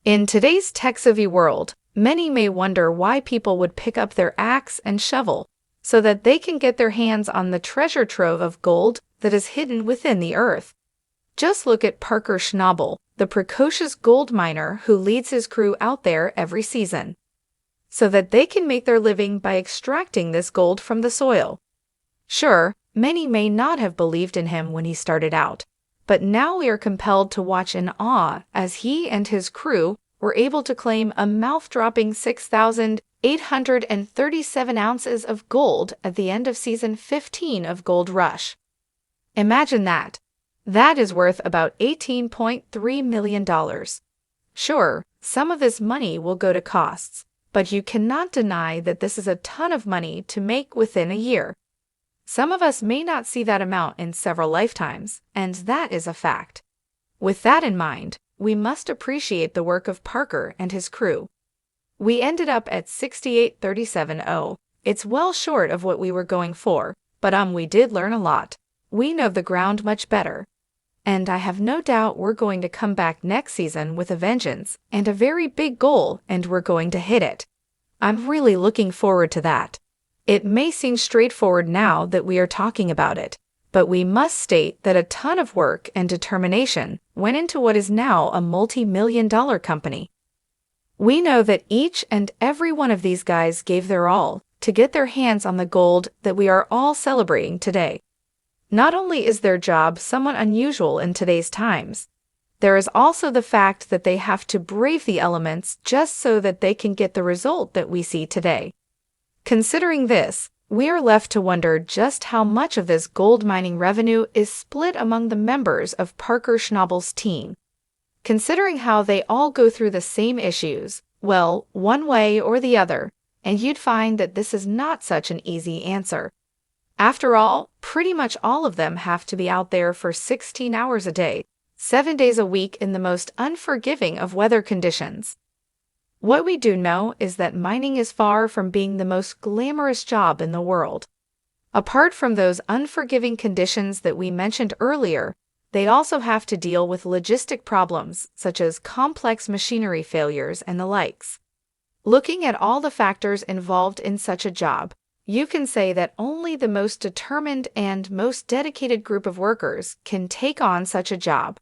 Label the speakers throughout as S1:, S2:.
S1: In today's tech-savvy world, many may wonder why people would pick up their axe and shovel so that they can get their hands on the treasure trove of gold that is hidden within the earth. Just look at Parker Schnabel, the precocious gold miner who leads his crew out there every season, so that they can make their living by extracting this gold from the soil. Sure, many may not have believed in him when he started out, but now we are compelled to watch in awe as he and his crew were able to claim a mouth-dropping 6,837 ounces of gold at the end of Season 15 of Gold Rush. Imagine that. That is worth about $18.3 million. Sure, some of this money will go to costs, but you cannot deny that this is a ton of money to make within a year. Some of us may not see that amount in several lifetimes, and that is a fact. With that in mind, we must appreciate the work of Parker and his crew. We ended up at 68.37.0. It's well short of what we were going for, but we did learn a lot. We know the ground much better. And I have no doubt we're going to come back next season with a vengeance and a very big goal, and we're going to hit it. I'm really looking forward to that. It may seem straightforward now that we are talking about it, but we must state that a ton of work and determination went into what is now a multi-million-dollar company. We know that each and every one of these guys gave their all to get their hands on the gold that we are all celebrating today. Not only is their job somewhat unusual in today's times, there is also the fact that they have to brave the elements just so that they can get the result that we see today. Considering this, we are left to wonder just how much of this gold mining revenue is split among the members of Parker Schnabel's team. Considering how they all go through the same issues, well, one way or the other, and you'd find that this is not such an easy answer. After all, pretty much all of them have to be out there for 16 hours a day, 7 days a week in the most unforgiving of weather conditions. What we do know is that mining is far from being the most glamorous job in the world. Apart from those unforgiving conditions that we mentioned earlier, they also have to deal with logistic problems such as complex machinery failures and the likes. Looking at all the factors involved in such a job, you can say that only the most determined and most dedicated group of workers can take on such a job.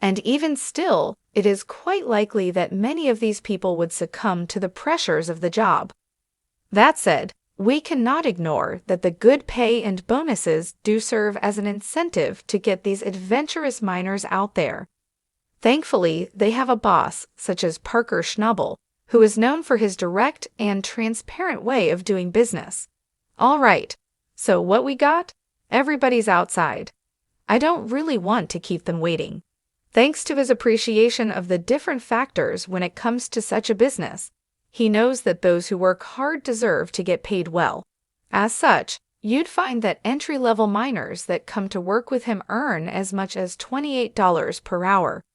S1: And even still, it is quite likely that many of these people would succumb to the pressures of the job. That said, we cannot ignore that the good pay and bonuses do serve as an incentive to get these adventurous miners out there. Thankfully, they have a boss, such as Parker Schnabel, who is known for his direct and transparent way of doing business. All right, so what we got? Everybody's outside. I don't really want to keep them waiting. Thanks to his appreciation of the different factors when it comes to such a business, he knows that those who work hard deserve to get paid well. As such, you'd find that entry-level miners that come to work with him earn as much as $28 per hour.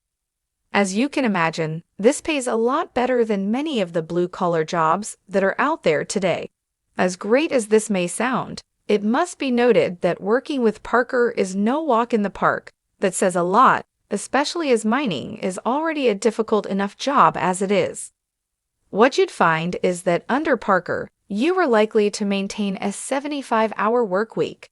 S1: As you can imagine, this pays a lot better than many of the blue-collar jobs that are out there today. As great as this may sound, it must be noted that working with Parker is no walk in the park. That says a lot, especially as mining is already a difficult enough job as it is. What you'd find is that under Parker, you are likely to maintain a 75-hour work week.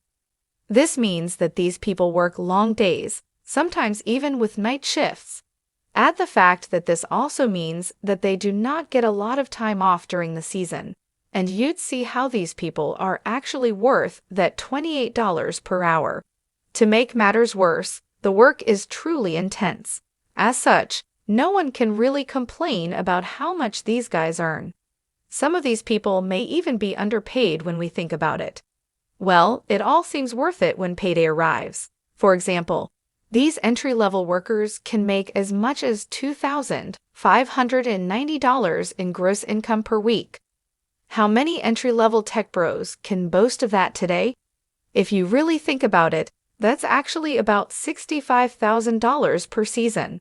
S1: This means that these people work long days, sometimes even with night shifts. Add the fact that this also means that they do not get a lot of time off during the season, and you'd see how these people are actually worth that $28 per hour. To make matters worse, the work is truly intense. As such, no one can really complain about how much these guys earn. Some of these people may even be underpaid when we think about it. Well, it all seems worth it when payday arrives. For example, these entry-level workers can make as much as $2,590 in gross income per week. How many entry-level tech bros can boast of that today? If you really think about it, that's actually about $65,000 per season.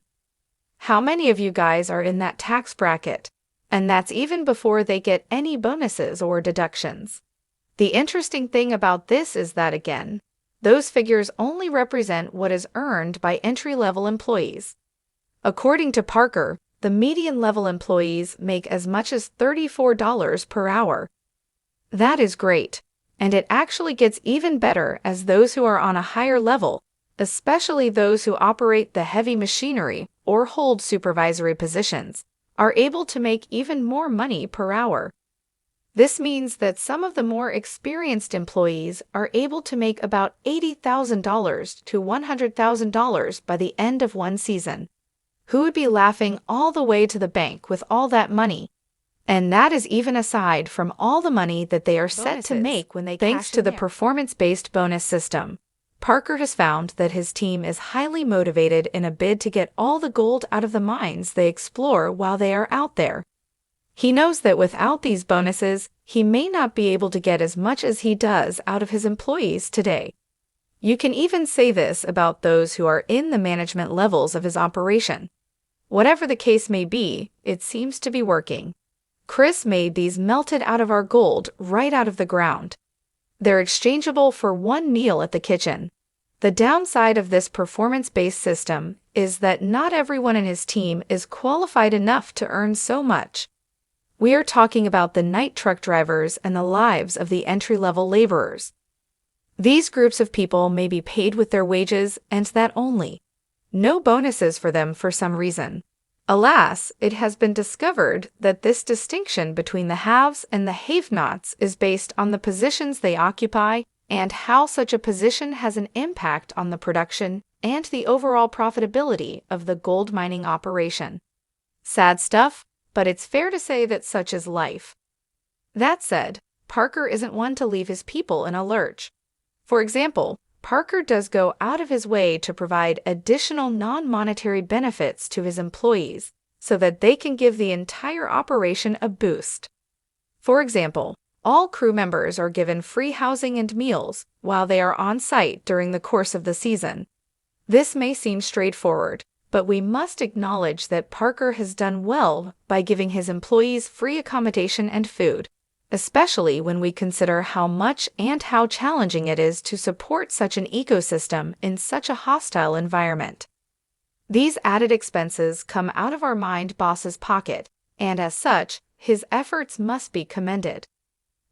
S1: How many of you guys are in that tax bracket? And that's even before they get any bonuses or deductions. The interesting thing about this is that, again, those figures only represent what is earned by entry-level employees. According to Parker, the median level employees make as much as $34 per hour. That is great, and it actually gets even better as those who are on a higher level, especially those who operate the heavy machinery or hold supervisory positions, are able to make even more money per hour. This means that some of the more experienced employees are able to make about $80,000 to $100,000 by the end of one season. Who would be laughing all the way to the bank with all that money? And that is even aside from all the money that they are set to make when they thanks to the performance-based bonus system. Parker has found that his team is highly motivated in a bid to get all the gold out of the mines they explore while they are out there. He knows that without these bonuses, he may not be able to get as much as he does out of his employees today. You can even say this about those who are in the management levels of his operation. Whatever the case may be, it seems to be working. Chris made these melted out of our gold right out of the ground. They're exchangeable for one meal at the kitchen. The downside of this performance-based system is that not everyone in his team is qualified enough to earn so much. We are talking about the night truck drivers and the lives of the entry-level laborers. These groups of people may be paid with their wages and that only. No bonuses for them for some reason. Alas, it has been discovered that this distinction between the haves and the have-nots is based on the positions they occupy and how such a position has an impact on the production and the overall profitability of the gold mining operation. Sad stuff, but it's fair to say that such is life. That said, Parker isn't one to leave his people in a lurch. For example, Parker does go out of his way to provide additional non-monetary benefits to his employees so that they can give the entire operation a boost. For example, all crew members are given free housing and meals while they are on site during the course of the season. This may seem straightforward, but we must acknowledge that Parker has done well by giving his employees free accommodation and food, especially when we consider how much and how challenging it is to support such an ecosystem in such a hostile environment. These added expenses come out of our mind boss's pocket, and as such, his efforts must be commended.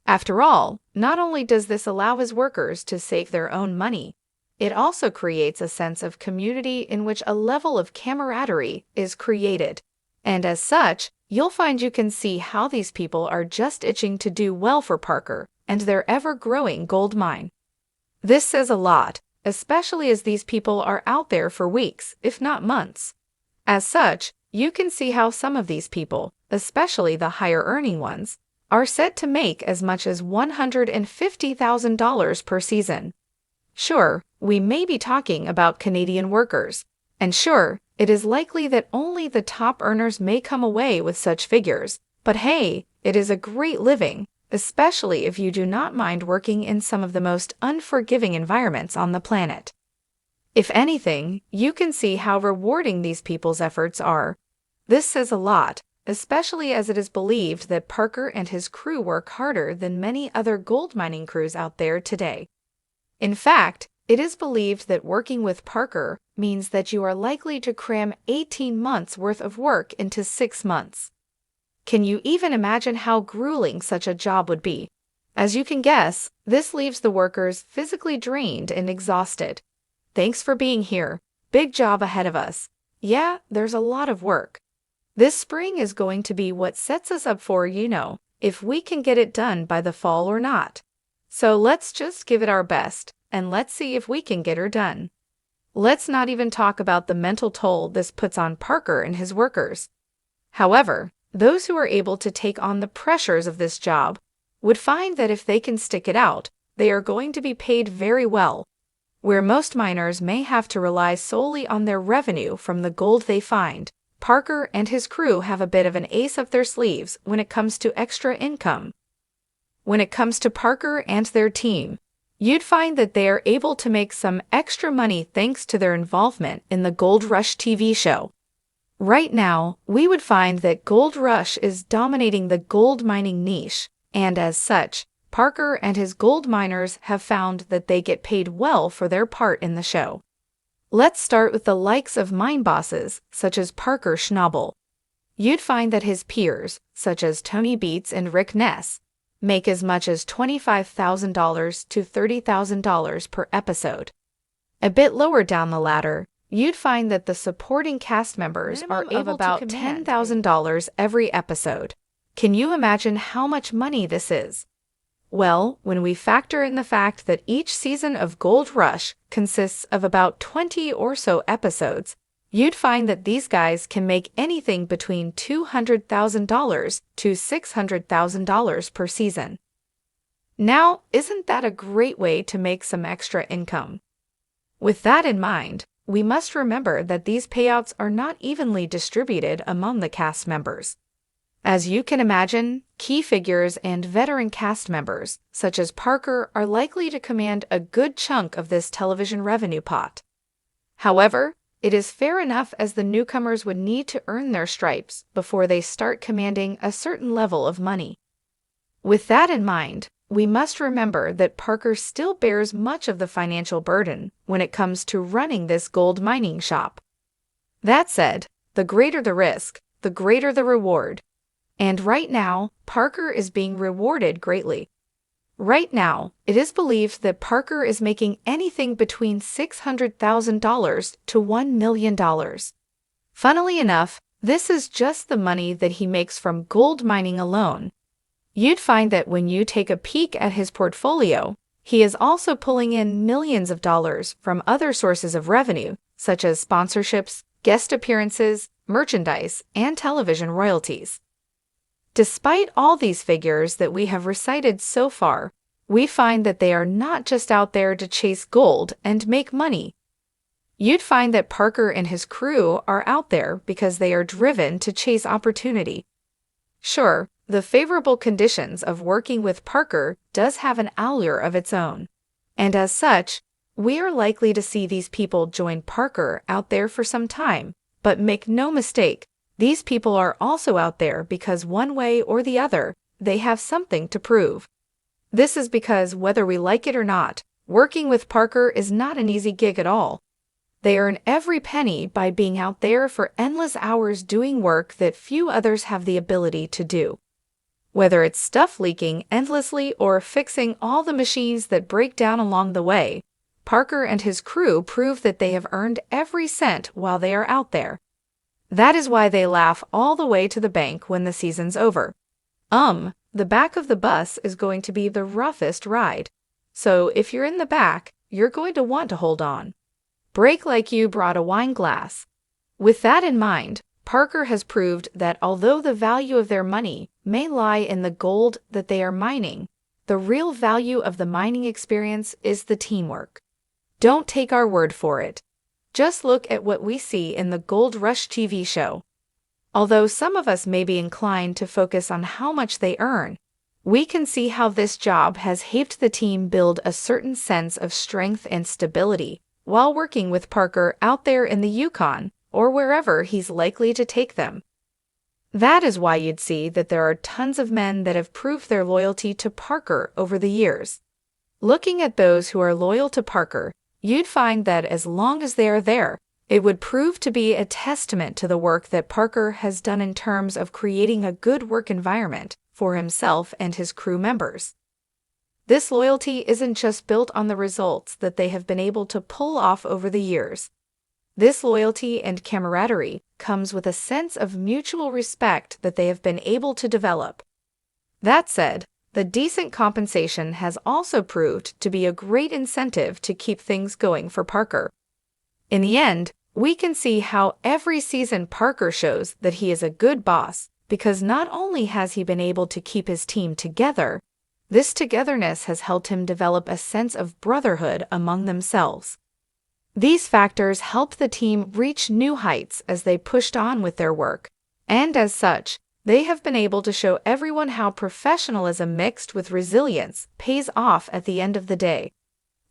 S1: After all, not only does this allow his workers to save their own money, it also creates a sense of community in which a level of camaraderie is created, and as such, you'll find you can see how these people are just itching to do well for Parker and their ever-growing gold mine. This says a lot, especially as these people are out there for weeks, if not months. As such, you can see how some of these people, especially the higher-earning ones, are set to make as much as $150,000 per season. Sure, we may be talking about Canadian workers, and sure, it is likely that only the top earners may come away with such figures, but hey, it is a great living, especially if you do not mind working in some of the most unforgiving environments on the planet. If anything, you can see how rewarding these people's efforts are. This says a lot, especially as it is believed that Parker and his crew work harder than many other gold mining crews out there today. In fact, it is believed that working with Parker means that you are likely to cram 18 months' worth of work into 6 months. Can you even imagine how grueling such a job would be? As you can guess, this leaves the workers physically drained and exhausted. Thanks for being here. Big job ahead of us. Yeah, there's a lot of work. This spring is going to be what sets us up for, if we can get it done by the fall or not. So let's just give it our best, and let's see if we can get her done. Let's not even talk about the mental toll this puts on Parker and his workers. However, those who are able to take on the pressures of this job would find that if they can stick it out, they are going to be paid very well. Where most miners may have to rely solely on their revenue from the gold they find, Parker and his crew have a bit of an ace up their sleeves when it comes to extra income. When it comes to Parker and their team, you'd find that they are able to make some extra money thanks to their involvement in the Gold Rush TV show. Right now, we would find that Gold Rush is dominating the gold mining niche, and as such, Parker and his gold miners have found that they get paid well for their part in the show. Let's start with the likes of mine bosses, such as Parker Schnabel. you'd find that his peers, such as Tony Beets and Rick Ness, make as much as $25,000 to $30,000 per episode. A bit lower down the ladder, you'd find that the supporting cast members are able about $10,000 every episode. Can you imagine how much money this is? Well, when we factor in the fact that each season of Gold Rush consists of about 20 or so episodes, you'd find that these guys can make anything between $200,000 to $600,000 per season. Now, isn't that a great way to make some extra income? With that in mind, we must remember that these payouts are not evenly distributed among the cast members. As you can imagine, key figures and veteran cast members, such as Parker, are likely to command a good chunk of this television revenue pot. However, it is fair enough as the newcomers would need to earn their stripes before they start commanding a certain level of money. With that in mind, we must remember that Parker still bears much of the financial burden when it comes to running this gold mining shop. That said, the greater the risk, the greater the reward. And right now, Parker is being rewarded greatly. Right now, it is believed that Parker is making anything between $600,000 to $1 million. Funnily enough, this is just the money that he makes from gold mining alone. You'd find that when you take a peek at his portfolio, he is also pulling in millions of dollars from other sources of revenue, such as sponsorships, guest appearances, merchandise, and television royalties. Despite all these figures that we have recited so far, we find that they are not just out there to chase gold and make money. You'd find that Parker and his crew are out there because they are driven to chase opportunity. Sure, the favorable conditions of working with Parker does have an allure of its own, and as such, we are likely to see these people join Parker out there for some time, but make no mistake, these people are also out there because one way or the other, they have something to prove. This is because whether we like it or not, working with Parker is not an easy gig at all. They earn every penny by being out there for endless hours doing work that few others have the ability to do. Whether it's stuff leaking endlessly or fixing all the machines that break down along the way, Parker and his crew prove that they have earned every cent while they are out there. That is why they laugh all the way to the bank when the season's over. The back of the bus is going to be the roughest ride. So if you're in the back, you're going to want to hold on. Brake like you brought a wine glass. With that in mind, Parker has proved that although the value of their money may lie in the gold that they are mining, the real value of the mining experience is the teamwork. Don't take our word for it. Just look at what we see in the Gold Rush TV show. Although some of us may be inclined to focus on how much they earn, we can see how this job has helped the team build a certain sense of strength and stability while working with Parker out there in the Yukon or wherever he's likely to take them. That is why you'd see that there are tons of men that have proved their loyalty to Parker over the years. Looking at those who are loyal to Parker, you'd find that as long as they are there, it would prove to be a testament to the work that Parker has done in terms of creating a good work environment for himself and his crew members. This loyalty isn't just built on the results that they have been able to pull off over the years. This loyalty and camaraderie comes with a sense of mutual respect that they have been able to develop. That said, the decent compensation has also proved to be a great incentive to keep things going for Parker. In the end, we can see how every season Parker shows that he is a good boss because not only has he been able to keep his team together, this togetherness has helped him develop a sense of brotherhood among themselves. These factors helped the team reach new heights as they pushed on with their work, and as such, they have been able to show everyone how professionalism mixed with resilience pays off at the end of the day.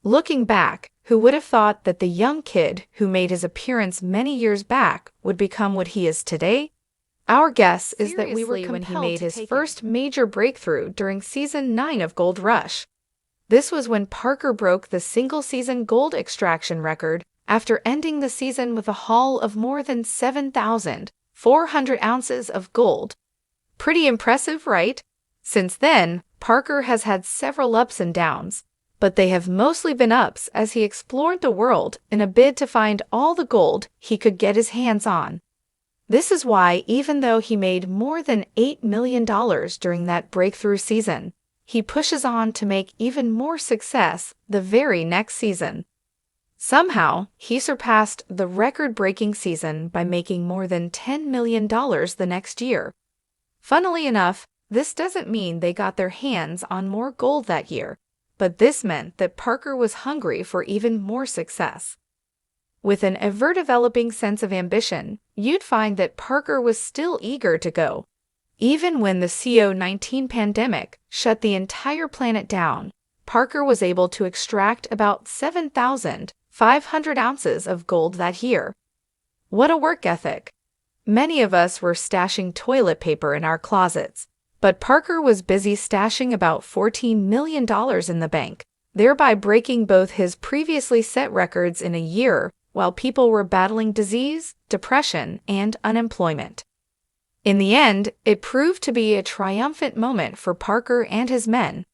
S1: Looking back, who would have thought that the young kid who made his appearance many years back would become what he is today? Our guess is that we were compelled when he made his first major breakthrough during Season 9 of Gold Rush. This was when Parker broke the single-season gold extraction record after ending the season with a haul of more than 7,400 400 ounces of gold. Pretty impressive, right? Since then, Parker has had several ups and downs, but they have mostly been ups as he explored the world in a bid to find all the gold he could get his hands on. This is why, even though he made more than $8 million during that breakthrough season, he pushes on to make even more success the very next season. Somehow, he surpassed the record-breaking season by making more than $10 million the next year. Funnily enough, this doesn't mean they got their hands on more gold that year, but this meant that Parker was hungry for even more success. With an ever-developing sense of ambition, you'd find that Parker was still eager to go. Even when the COVID-19 pandemic shut the entire planet down, Parker was able to extract about 7,500 ounces of gold that year. What a work ethic! Many of us were stashing toilet paper in our closets, but Parker was busy stashing about $14 million in the bank, thereby breaking both his previously set records in a year while people were battling disease, depression, and unemployment. In the end, it proved to be a triumphant moment for Parker and his men.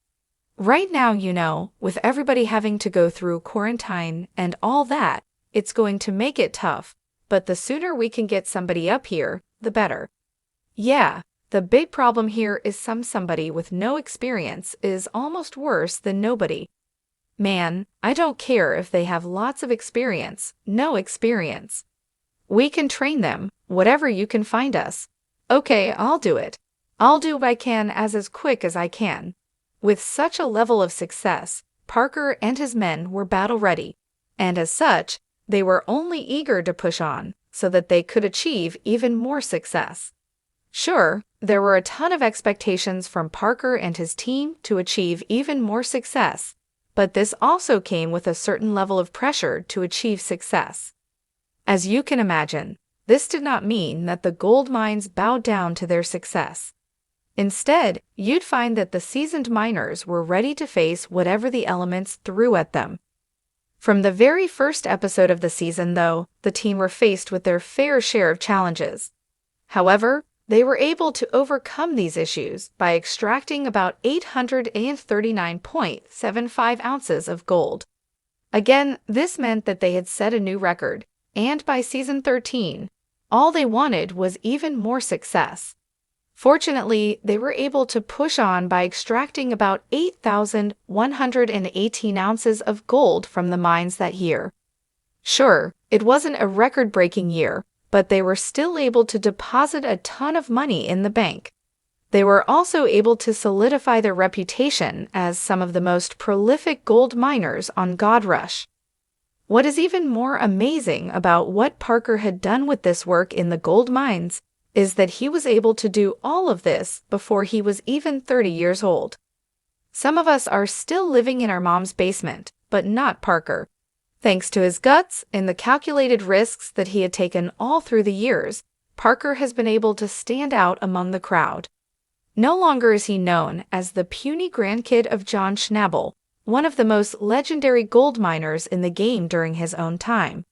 S1: Right now, with everybody having to go through quarantine and all that, it's going to make it tough, but the sooner we can get somebody up here, the better. Yeah, the big problem here is somebody with no experience is almost worse than nobody. Man, I don't care if they have lots of experience, no experience. We can train them, whatever you can find us. Okay, I'll do it. I'll do what I can as quick as I can. With such a level of success, Parker and his men were battle-ready, and as such, they were only eager to push on so that they could achieve even more success. Sure, there were a ton of expectations from Parker and his team to achieve even more success, but this also came with a certain level of pressure to achieve success. As you can imagine, this did not mean that the gold mines bowed down to their success. Instead, you'd find that the seasoned miners were ready to face whatever the elements threw at them. From the very first episode of the season, though, the team were faced with their fair share of challenges. However, they were able to overcome these issues by extracting about 839.75 ounces of gold. Again, this meant that they had set a new record, and by season 13, all they wanted was even more success. Fortunately, they were able to push on by extracting about 8,118 ounces of gold from the mines that year. Sure, it wasn't a record-breaking year, but they were still able to deposit a ton of money in the bank. They were also able to solidify their reputation as some of the most prolific gold miners on Gold Rush. What is even more amazing about what Parker had done with this work in the gold mines is that he was able to do all of this before he was even 30 years old. Some of us are still living in our mom's basement, but not Parker. Thanks to his guts and the calculated risks that he had taken all through the years, Parker has been able to stand out among the crowd. No longer is he known as the puny grandkid of John Schnabel, one of the most legendary gold miners in the game during his own time.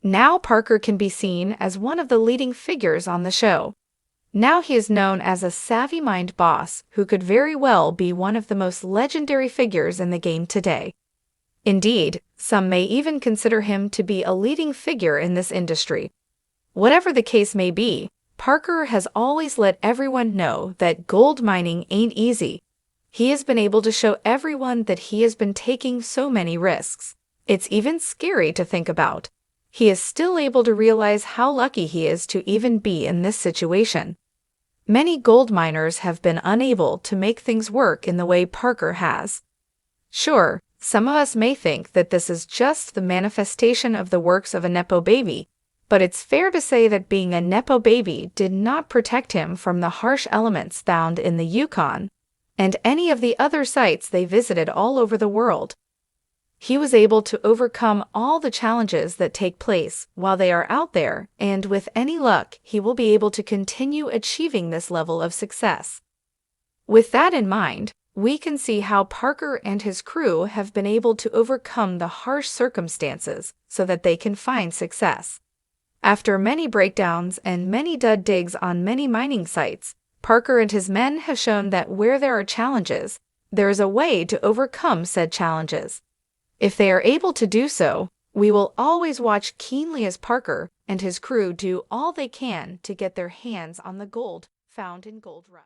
S1: Now Parker can be seen as one of the leading figures on the show. Now he is known as a savvy mind boss who could very well be one of the most legendary figures in the game today. Indeed, some may even consider him to be a leading figure in this industry. Whatever the case may be, Parker has always let everyone know that gold mining ain't easy. He has been able to show everyone that he has been taking so many risks. It's even scary to think about. He is still able to realize how lucky he is to even be in this situation. Many gold miners have been unable to make things work in the way Parker has. Sure, some of us may think that this is just the manifestation of the works of a Nepo baby, but it's fair to say that being a Nepo baby did not protect him from the harsh elements found in the Yukon and any of the other sites they visited all over the world. He was able to overcome all the challenges that take place while they are out there, and with any luck, he will be able to continue achieving this level of success. With that in mind, we can see how Parker and his crew have been able to overcome the harsh circumstances so that they can find success. After many breakdowns and many dud digs on many mining sites, Parker and his men have shown that where there are challenges, there is a way to overcome said challenges. If they are able to do so, we will always watch keenly as Parker and his crew do all they can to get their hands on the gold found in Gold Rush.